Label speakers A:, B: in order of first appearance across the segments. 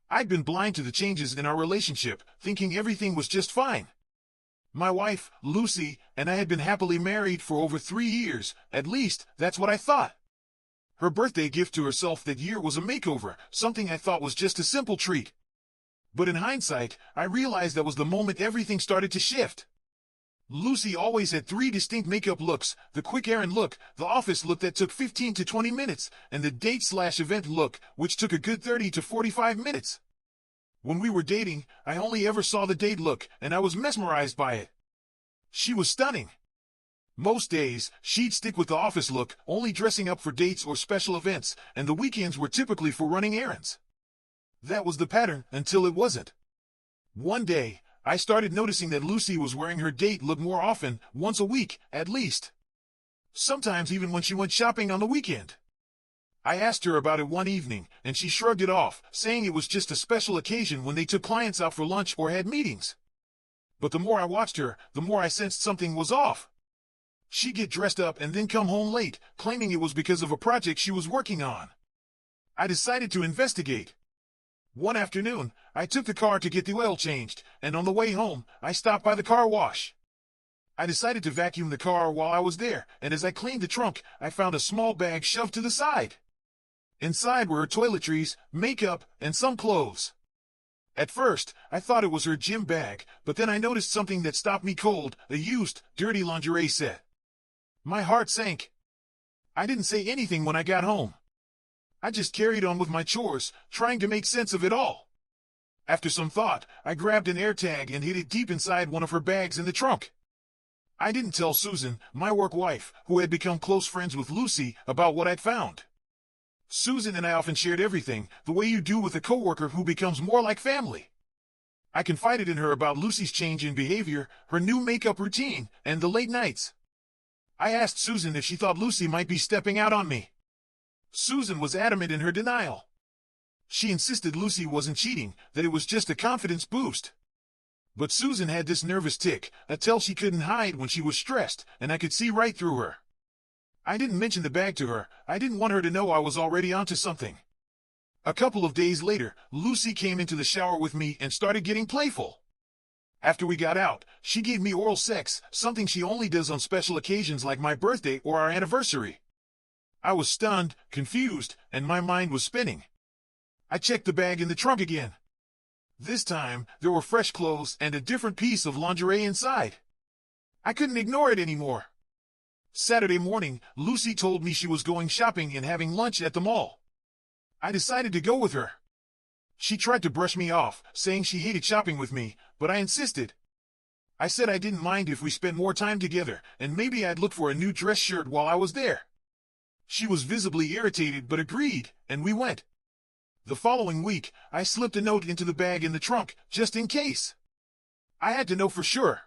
A: I'd been blind to the changes in our relationship, thinking everything was just fine. My wife, Lucy, and I had been happily married for over 3 years, at least, that's what I thought. Her birthday gift to herself that year was a makeover, something I thought was just a simple treat. But in hindsight, I realized that was the moment everything started to shift. Lucy always had three distinct makeup looks: the quick errand look, the office look that took 15 to 20 minutes, and the date/event look, which took a good 30 to 45 minutes. When we were dating, I only ever saw the date look, and I was mesmerized by it. She was stunning. Most days, she'd stick with the office look, only dressing up for dates or special events, and the weekends were typically for running errands. That was the pattern until it wasn't. One day, I started noticing that Lucy was wearing her date look more often, once a week, at least. Sometimes even when she went shopping on the weekend. I asked her about it one evening, and she shrugged it off, saying it was just a special occasion when they took clients out for lunch or had meetings. But the more I watched her, the more I sensed something was off. She'd get dressed up and then come home late, claiming it was because of a project she was working on. I decided to investigate. One afternoon, I took the car to get the oil changed, and on the way home, I stopped by the car wash. I decided to vacuum the car while I was there, and as I cleaned the trunk, I found a small bag shoved to the side. Inside were her toiletries, makeup, and some clothes. At first, I thought it was her gym bag, but then I noticed something that stopped me cold: a used, dirty lingerie set. My heart sank. I didn't say anything when I got home. I just carried on with my chores, trying to make sense of it all. After some thought, I grabbed an AirTag and hid it deep inside one of her bags in the trunk. I didn't tell Susan, my work wife, who had become close friends with Lucy, about what I'd found. Susan and I often shared everything, the way you do with a coworker who becomes more like family. I confided in her about Lucy's change in behavior, her new makeup routine, and the late nights. I asked Susan if she thought Lucy might be stepping out on me. Susan was adamant in her denial. She insisted Lucy wasn't cheating, that it was just a confidence boost. But Susan had this nervous tick, a tell she couldn't hide when she was stressed, and I could see right through her. I didn't mention the bag to her. I didn't want her to know I was already onto something. A couple of days later, Lucy came into the shower with me and started getting playful. After we got out, she gave me oral sex, something she only does on special occasions like my birthday or our anniversary. I was stunned, confused, and my mind was spinning. I checked the bag in the trunk again. This time, there were fresh clothes and a different piece of lingerie inside. I couldn't ignore it anymore. Saturday morning, Lucy told me she was going shopping and having lunch at the mall. I decided to go with her. She tried to brush me off, saying she hated shopping with me, but I insisted. I said I didn't mind if we spent more time together, and maybe I'd look for a new dress shirt while I was there. She was visibly irritated but agreed, and we went. The following week, I slipped a note into the bag in the trunk, just in case. I had to know for sure.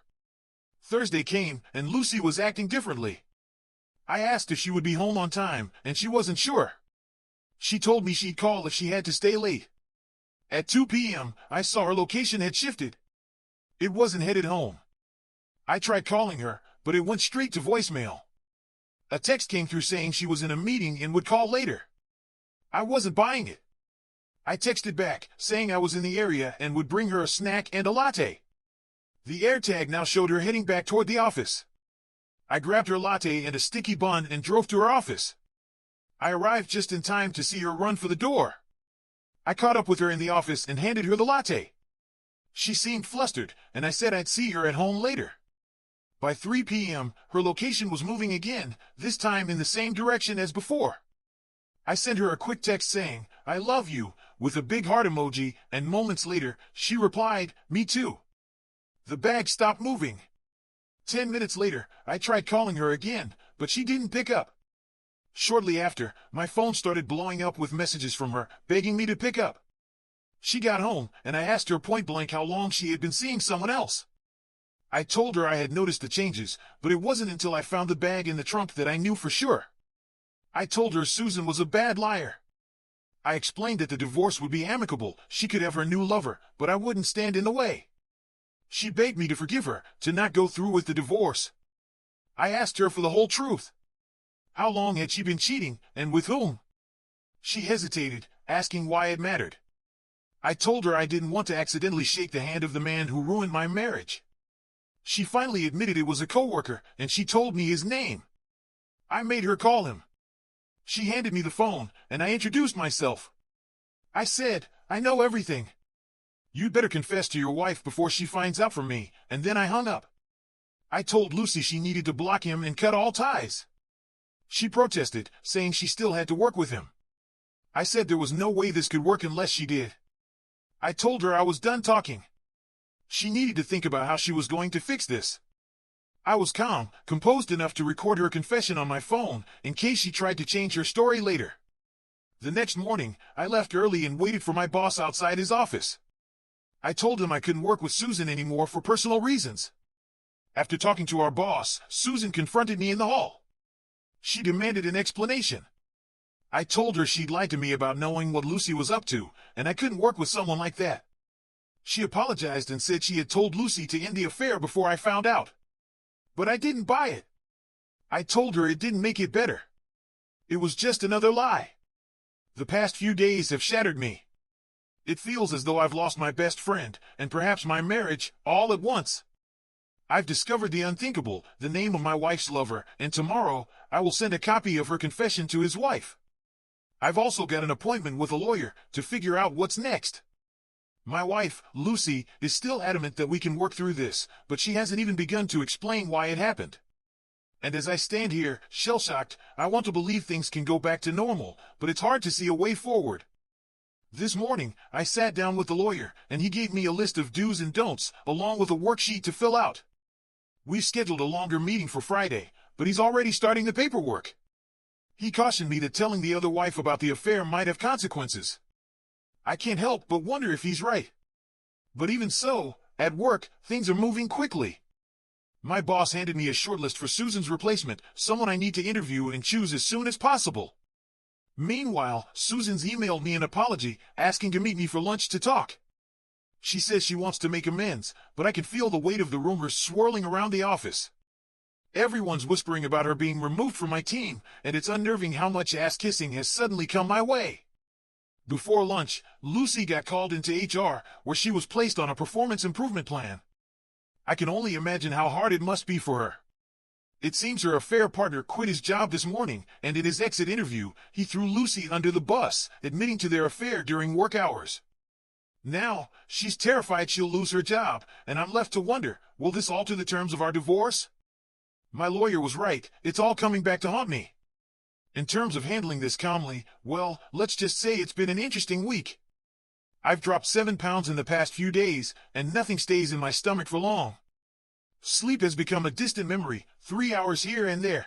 A: Thursday came, and Lucy was acting differently. I asked if she would be home on time, and she wasn't sure. She told me she'd call if she had to stay late. At 2 p.m., I saw her location had shifted. It wasn't headed home. I tried calling her, but it went straight to voicemail. A text came through saying she was in a meeting and would call later. I wasn't buying it. I texted back, saying I was in the area and would bring her a snack and a latte. The AirTag now showed her heading back toward the office. I grabbed her latte and a sticky bun and drove to her office. I arrived just in time to see her run for the door. I caught up with her in the office and handed her the latte. She seemed flustered, and I said I'd see her at home later. By 3 p.m., her location was moving again, this time in the same direction as before. I sent her a quick text saying, "I love you," with a big heart emoji, and moments later, she replied, "Me too." The bag stopped moving. 10 minutes later, I tried calling her again, but she didn't pick up. Shortly after, my phone started blowing up with messages from her, begging me to pick up. She got home, and I asked her point blank how long she had been seeing someone else. I told her I had noticed the changes, but it wasn't until I found the bag in the trunk that I knew for sure. I told her Susan was a bad liar. I explained that the divorce would be amicable, she could have her new lover, but I wouldn't stand in the way. She begged me to forgive her, to not go through with the divorce. I asked her for the whole truth. How long had she been cheating, and with whom? She hesitated, asking why it mattered. I told her I didn't want to accidentally shake the hand of the man who ruined my marriage. She finally admitted it was a coworker, and she told me his name. I made her call him. She handed me the phone, and I introduced myself. I said, "I know everything. You'd better confess to your wife before she finds out from me," and then I hung up. I told Lucy she needed to block him and cut all ties. She protested, saying she still had to work with him. I said there was no way this could work unless she did. I told her I was done talking. She needed to think about how she was going to fix this. I was calm, composed enough to record her confession on my phone, in case she tried to change her story later. The next morning, I left early and waited for my boss outside his office. I told him I couldn't work with Susan anymore for personal reasons. After talking to our boss, Susan confronted me in the hall. She demanded an explanation. I told her she'd lied to me about knowing what Lucy was up to, and I couldn't work with someone like that. She apologized and said she had told Lucy to end the affair before I found out. But I didn't buy it. I told her it didn't make it better. It was just another lie. The past few days have shattered me. It feels as though I've lost my best friend, and perhaps my marriage, all at once. I've discovered the unthinkable, the name of my wife's lover, and tomorrow, I will send a copy of her confession to his wife. I've also got an appointment with a lawyer to figure out what's next. My wife, Lucy, is still adamant that we can work through this, but she hasn't even begun to explain why it happened. And as I stand here, shell-shocked, I want to believe things can go back to normal, but it's hard to see a way forward. This morning, I sat down with the lawyer, and he gave me a list of do's and don'ts, along with a worksheet to fill out. We've scheduled a longer meeting for Friday, but he's already starting the paperwork. He cautioned me that telling the other wife about the affair might have consequences. I can't help but wonder if he's right. But even so, at work, things are moving quickly. My boss handed me a shortlist for Susan's replacement, someone I need to interview and choose as soon as possible. Meanwhile, Susan's emailed me an apology, asking to meet me for lunch to talk. She says she wants to make amends, but I can feel the weight of the rumors swirling around the office. Everyone's whispering about her being removed from my team, and it's unnerving how much ass-kissing has suddenly come my way. Before lunch, Lucy got called into HR, where she was placed on a performance improvement plan. I can only imagine how hard it must be for her. It seems her affair partner quit his job this morning, and in his exit interview, he threw Lucy under the bus, admitting to their affair during work hours. Now, she's terrified she'll lose her job, and I'm left to wonder, will this alter the terms of our divorce? My lawyer was right, it's all coming back to haunt me. In terms of handling this calmly, well, let's just say it's been an interesting week. I've dropped 7 pounds in the past few days, and nothing stays in my stomach for long. Sleep has become a distant memory, 3 hours here and there.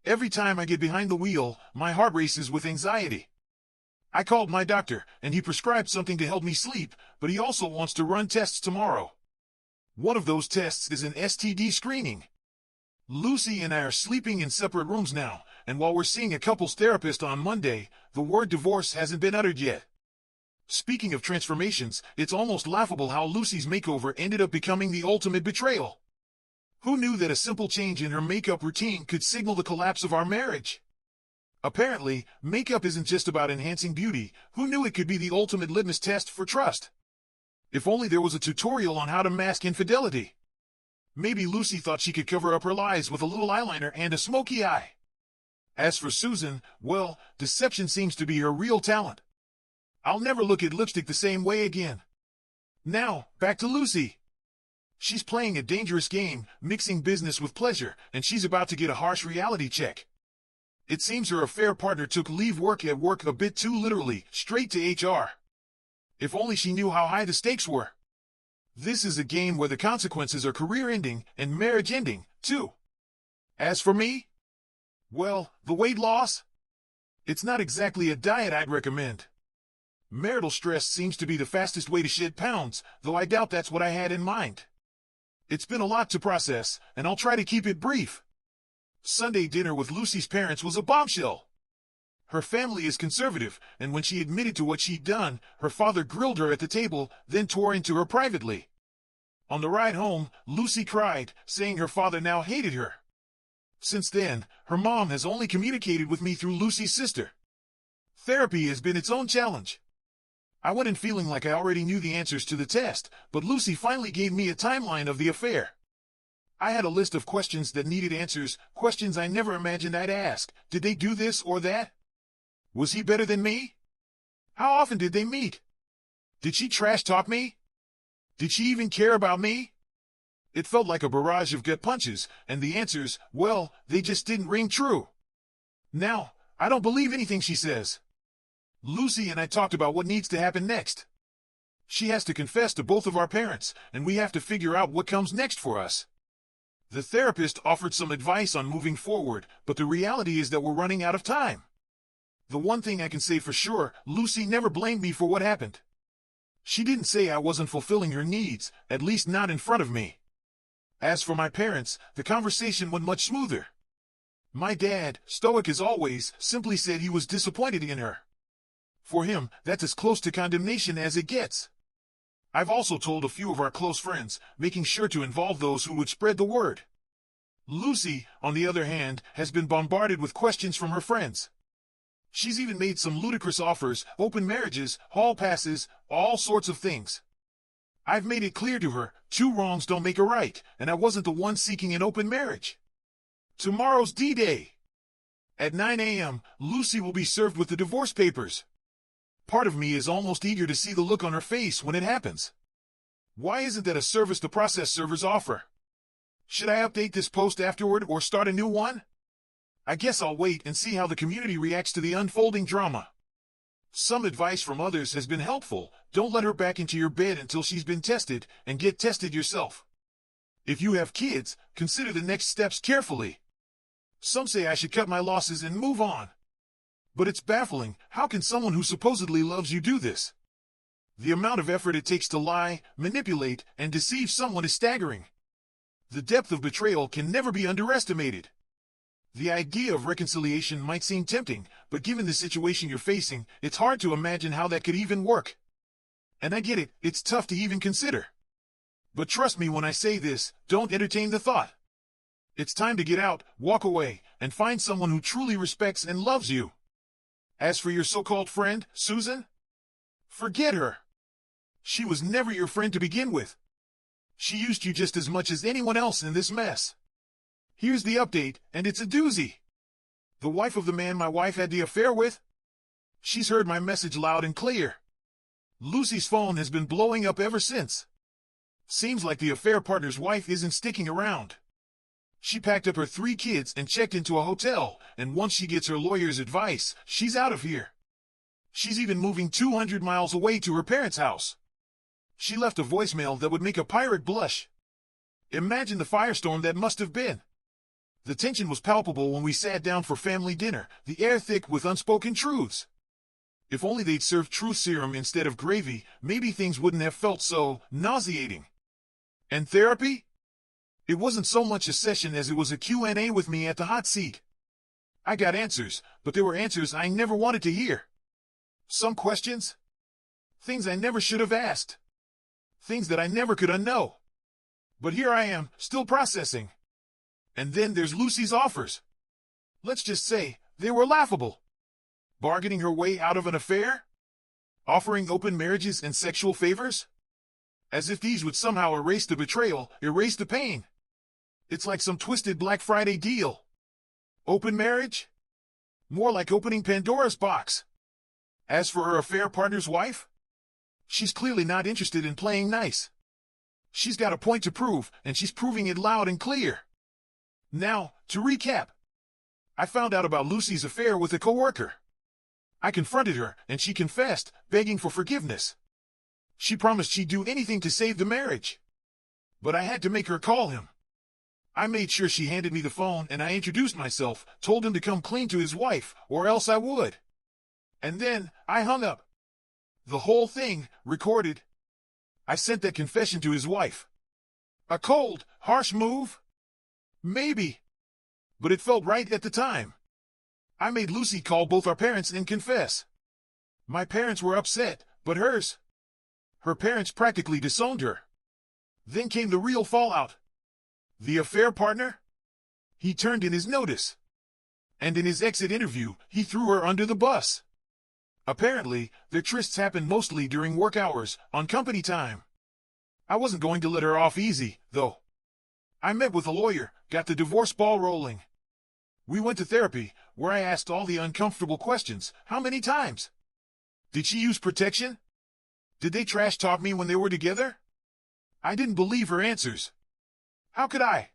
A: Every time I get behind the wheel, my heart races with anxiety. I called my doctor, and he prescribed something to help me sleep, but he also wants to run tests tomorrow. One of those tests is an STD screening. Lucy and I are sleeping in separate rooms now, and while we're seeing a couples therapist on Monday, the word divorce hasn't been uttered yet. Speaking of transformations, it's almost laughable how Lucy's makeover ended up becoming the ultimate betrayal. Who knew that a simple change in her makeup routine could signal the collapse of our marriage? Apparently, makeup isn't just about enhancing beauty. Who knew it could be the ultimate litmus test for trust? If only there was a tutorial on how to mask infidelity. Maybe Lucy thought she could cover up her lies with a little eyeliner and a smoky eye. As for Susan, well, deception seems to be her real talent. I'll never look at lipstick the same way again. Now, back to Lucy. She's playing a dangerous game, mixing business with pleasure, and she's about to get a harsh reality check. It seems her affair partner took leave work at work a bit too literally, straight to HR. If only she knew how high the stakes were. This is a game where the consequences are career-ending and marriage-ending, too. As for me, well, the weight loss? It's not exactly a diet I'd recommend. Marital stress seems to be the fastest way to shed pounds, though I doubt that's what I had in mind. It's been a lot to process, and I'll try to keep it brief. Sunday dinner with Lucy's parents was a bombshell. Her family is conservative, and when she admitted to what she'd done, her father grilled her at the table, then tore into her privately. On the ride home, Lucy cried, saying her father now hated her. Since then, her mom has only communicated with me through Lucy's sister. Therapy has been its own challenge. I went in feeling like I already knew the answers to the test, but Lucy finally gave me a timeline of the affair. I had a list of questions that needed answers, questions I never imagined I'd ask. Did they do this or that? Was he better than me? How often did they meet? Did she trash talk me? Did she even care about me? It felt like a barrage of gut punches, and the answers, well, they just didn't ring true. Now, I don't believe anything she says. Lucy and I talked about what needs to happen next. She has to confess to both of our parents, and we have to figure out what comes next for us. The therapist offered some advice on moving forward, but the reality is that we're running out of time. The one thing I can say for sure, Lucy never blamed me for what happened. She didn't say I wasn't fulfilling her needs, at least not in front of me. As for my parents, the conversation went much smoother. My dad, stoic as always, simply said he was disappointed in her. For him, that's as close to condemnation as it gets. I've also told a few of our close friends, making sure to involve those who would spread the word. Lucy, on the other hand, has been bombarded with questions from her friends. She's even made some ludicrous offers, open marriages, hall passes, all sorts of things. I've made it clear to her, 2 wrongs don't make a right, and I wasn't the one seeking an open marriage. Tomorrow's D-Day. At 9 a.m., Lucy will be served with the divorce papers. Part of me is almost eager to see the look on her face when it happens. Why isn't that a service the process servers offer? Should I update this post afterward or start a new one? I guess I'll wait and see how the community reacts to the unfolding drama. Some advice from others has been helpful. Don't let her back into your bed until she's been tested, and get tested yourself. If you have kids, consider the next steps carefully. Some say I should cut my losses and move on. But it's baffling, how can someone who supposedly loves you do this? The amount of effort it takes to lie, manipulate, and deceive someone is staggering. The depth of betrayal can never be underestimated. The idea of reconciliation might seem tempting, but given the situation you're facing, it's hard to imagine how that could even work. And I get it, it's tough to even consider. But trust me when I say this, don't entertain the thought. It's time to get out, walk away, and find someone who truly respects and loves you. As for your so-called friend, Susan, forget her. She was never your friend to begin with. She used you just as much as anyone else in this mess. Here's the update, and it's a doozy. The wife of the man my wife had the affair with? She's heard my message loud and clear. Lucy's phone has been blowing up ever since. Seems like the affair partner's wife isn't sticking around. She packed up her 3 kids and checked into a hotel, and once she gets her lawyer's advice, she's out of here. She's even moving 200 miles away to her parents' house. She left a voicemail that would make a pirate blush. Imagine the firestorm that must have been. The tension was palpable when we sat down for family dinner, the air thick with unspoken truths. If only they'd served truth serum instead of gravy, maybe things wouldn't have felt so nauseating. And therapy? It wasn't so much a session as it was a Q&A with me at the hot seat. I got answers, but they were answers I never wanted to hear. Some questions? Things I never should have asked. Things that I never could unknow. But here I am, still processing. And then there's Lucy's offers. Let's just say, they were laughable. Bargaining her way out of an affair? Offering open marriages and sexual favors? As if these would somehow erase the betrayal, erase the pain. It's like some twisted Black Friday deal. Open marriage? More like opening Pandora's box. As for her affair partner's wife? She's clearly not interested in playing nice. She's got a point to prove, and she's proving it loud and clear. Now, to recap. I found out about Lucy's affair with a coworker. I confronted her, and she confessed, begging for forgiveness. She promised she'd do anything to save the marriage. But I had to make her call him. I made sure she handed me the phone and I introduced myself, told him to come clean to his wife, or else I would. And then, I hung up. The whole thing, recorded. I sent that confession to his wife. A cold, harsh move? Maybe. But it felt right at the time. I made Lucy call both our parents and confess. My parents were upset, but hers? Her parents practically disowned her. Then came the real fallout. The affair partner? He turned in his notice. And in his exit interview, he threw her under the bus. Apparently, their trysts happened mostly during work hours, on company time. I wasn't going to let her off easy, though. I met with a lawyer, got the divorce ball rolling. We went to therapy, where I asked all the uncomfortable questions. How many times? Did she use protection? Did they trash talk me when they were together? I didn't believe her answers. How could I?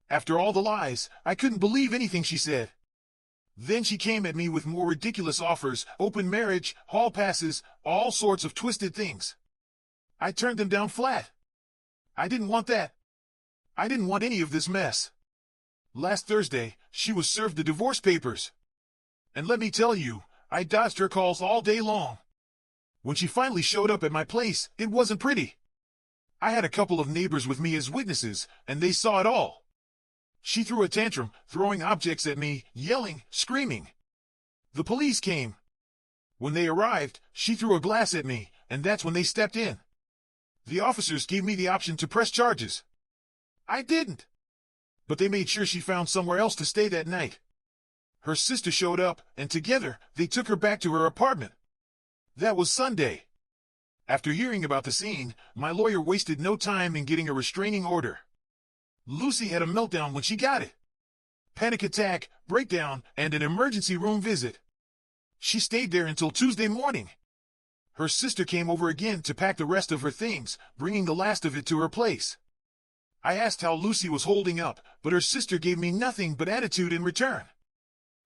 A: After all the lies, I couldn't believe anything she said. Then she came at me with more ridiculous offers, open marriage, hall passes, all sorts of twisted things. I turned them down flat. I didn't want that. I didn't want any of this mess. Last Thursday, she was served the divorce papers. And let me tell you, I dodged her calls all day long. When she finally showed up at my place, it wasn't pretty. I had a couple of neighbors with me as witnesses, and they saw it all. She threw a tantrum, throwing objects at me, yelling, screaming. The police came. When they arrived, she threw a glass at me, and that's when they stepped in. The officers gave me the option to press charges. I didn't. But they made sure she found somewhere else to stay that night. Her sister showed up, and together, they took her back to her apartment. That was Sunday. After hearing about the scene, my lawyer wasted no time in getting a restraining order. Lucy had a meltdown when she got it. Panic attack, breakdown, and an emergency room visit. She stayed there until Tuesday morning. Her sister came over again to pack the rest of her things, bringing the last of it to her place. I asked how Lucy was holding up, but her sister gave me nothing but attitude in return.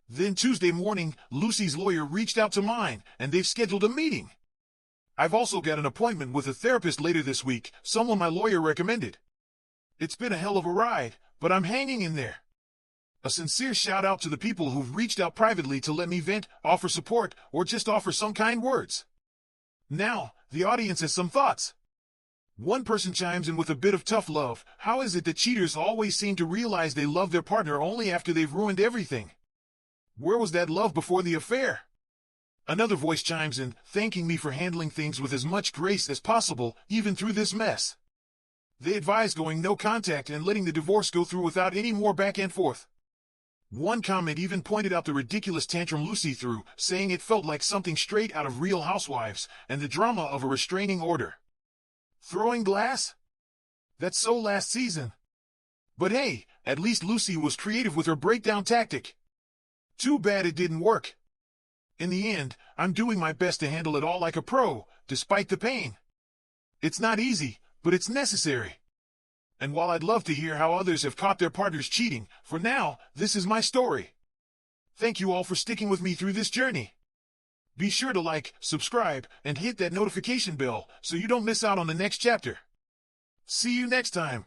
A: Then Tuesday morning, Lucy's lawyer reached out to mine, and they've scheduled a meeting. I've also got an appointment with a therapist later this week, someone my lawyer recommended. It's been a hell of a ride, but I'm hanging in there. A sincere shout out to the people who've reached out privately to let me vent, offer support, or just offer some kind words. Now, the audience has some thoughts. One person chimes in with a bit of tough love. How is it that cheaters always seem to realize they love their partner only after they've ruined everything? Where was that love before the affair? Another voice chimes in, thanking me for handling things with as much grace as possible, even through this mess. They advise going no contact and letting the divorce go through without any more back and forth. One comment even pointed out the ridiculous tantrum Lucy threw, saying it felt like something straight out of Real Housewives, and the drama of a restraining order. Throwing glass? That's so last season. But hey, at least Lucy was creative with her breakdown tactic. Too bad it didn't work. In the end, I'm doing my best to handle it all like a pro, despite the pain. It's not easy, but it's necessary. And while I'd love to hear how others have caught their partners cheating, for now, this is my story. Thank you all for sticking with me through this journey. Be sure to like, subscribe, and hit that notification bell so you don't miss out on the next chapter. See you next time.